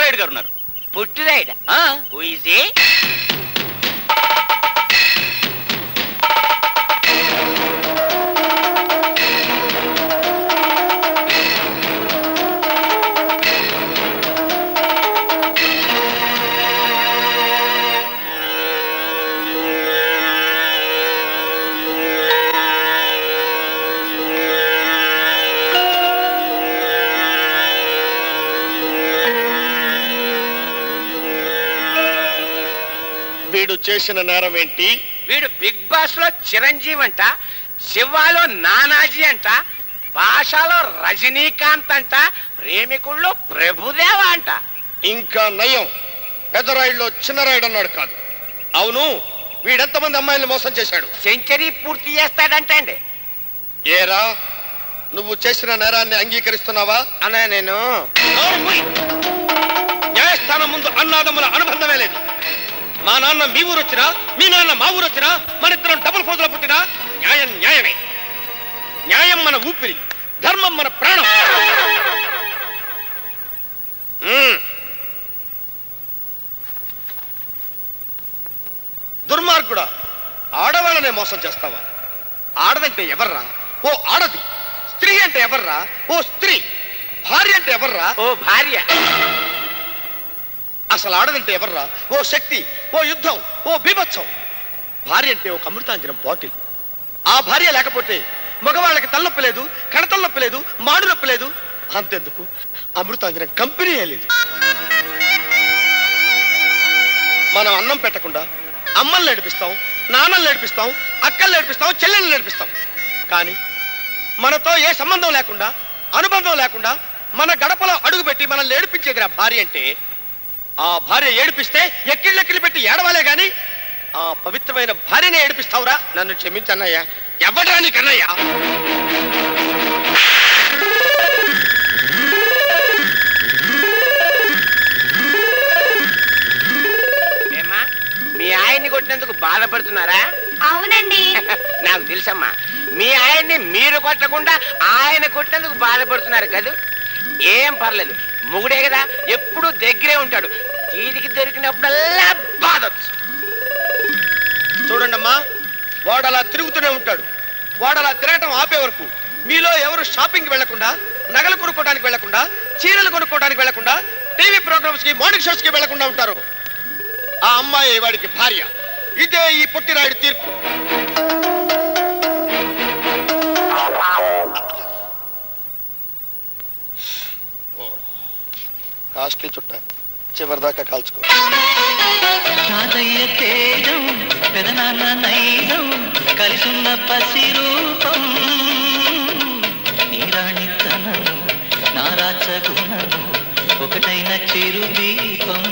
పుట్టిరాయుడు గారు ఉన్నారు. పుట్టిరాయుడు? వీడు చేసిన నేరం ఏంటి? వీడు బిగ్ బాస్ లో చిరంజీవి అంట, శివాలో నానాజీ అంట, భాషలో రజనీకాంత్ అంట, ప్రేమికుల్లో ప్రభుదేవ అంట. ఇంకా నయం, పెద్దరాయుడులో చిన్నరాయుడు అన్నాడు కాదు. అవును, వీడెంతమంది అమ్మాయిల్ని మోసం చేశాడు? సెంచరీ పూర్తి చేస్తాడంటండి. ఏరా, నువ్వు చేసిన నేరాన్ని అంగీకరిస్తున్నావా? అన్నా నేను న్యాయస్థానం ముందు అన్నాదమ్ముల అనుబంధమే లేదు. మా నాన్న మీ ఊరు వచ్చినా, మీ నాన్న మా ఊరు వచ్చినా, మన ఇద్దరం డబుల్ ఫోజులో పుట్టినా న్యాయం న్యాయమే. న్యాయం మన ఊపిరి, ధర్మం మన ప్రాణం. దుర్మార్గుడా, ఆడవాళ్ళనే మోసం చేస్తావా? ఆడదంటే ఎవర్రా? ఓ ఆడది. స్త్రీ అంటే ఎవర్రా? ఓ స్త్రీ. భార్య అంటే ఎవర్రా? ఓ భార్య. అసలు ఆడదంటే ఎవర్రా? ఓ శక్తి, ఓ యుద్ధం, ఓ బీభత్సం. భార్య అంటే ఒక అమృతాంజనం బాటిల్. ఆ భార్య లేకపోతే మగవాళ్ళకి తలనొప్పి లేదు, కణతలనొప్పి లేదు, మాడు నొప్పి లేదు. అంతెందుకు, అమృతాంజనం కంపెనీయే లేదు. మనం అన్నం పెట్టకుండా అమ్మల్ని నడిపిస్తాం, నాన్నల్ని నడిపిస్తాం, అక్కల్ని నడిపిస్తాం, చెల్లెల్ని నడిపిస్తాం. కానీ మనతో ఏ సంబంధం లేకుండా, అనుబంధం లేకుండా మన గడపలో అడుగుపెట్టి మనల్ని ఏడిపించేది ఆ భార్య అంటే. ఆ భార్య ఏడిపిస్తే ఎక్కిళ్ళెక్కిళ్ళు పెట్టి ఏడవాలే గాని ఆ పవిత్రమైన భార్యనే ఏడిపిస్తావురా? నన్ను క్షమించన్నయ్యా. ఎవడ్రా నీకన్నయ్యా? మీ ఆయన్ని కొట్టినందుకు బాధపడుతున్నారా? అవునండి. నాకు తెలుసమ్మా, మీ ఆయన్ని మీరు కొట్టకుండా ఆయన కొట్టినందుకు బాధపడుతున్నారు కదా. ఏం పర్లేదు, మొగుడే కదా, ఎప్పుడు దగ్గరే ఉంటాడు. తీరికి దొరికినప్పుడల్లా బాధొచ్చు. చూడండమ్మా, వాడు అలా తిరుగుతూనే ఉంటాడు. వాడు అలా తిరగటం ఆపే వరకు మీలో ఎవరు షాపింగ్ వెళ్లకుండా, నగలు కొనుక్కోవడానికి వెళ్లకుండా, చీరలు కొనుక్కోవడానికి వెళ్లకుండా, టీవీ ప్రోగ్రామ్స్ కి, మార్నింగ్ షోస్ కి వెళ్లకుండా ఉంటారు. ఆ అమ్మాయి వాడికి భార్య. ఇదే ఈ పొట్టిరాయుడు తీర్పు. కాస్ట్లీ చుట్ట, చివరిదాకా కాల్చుకో. తాతయ్య తేజం, పెదనాన్న నైజం, కలిసున్న పసి రూపం, నీరాణితనము, నారాచ గుణము, ఒకటైన చిరు దీపం.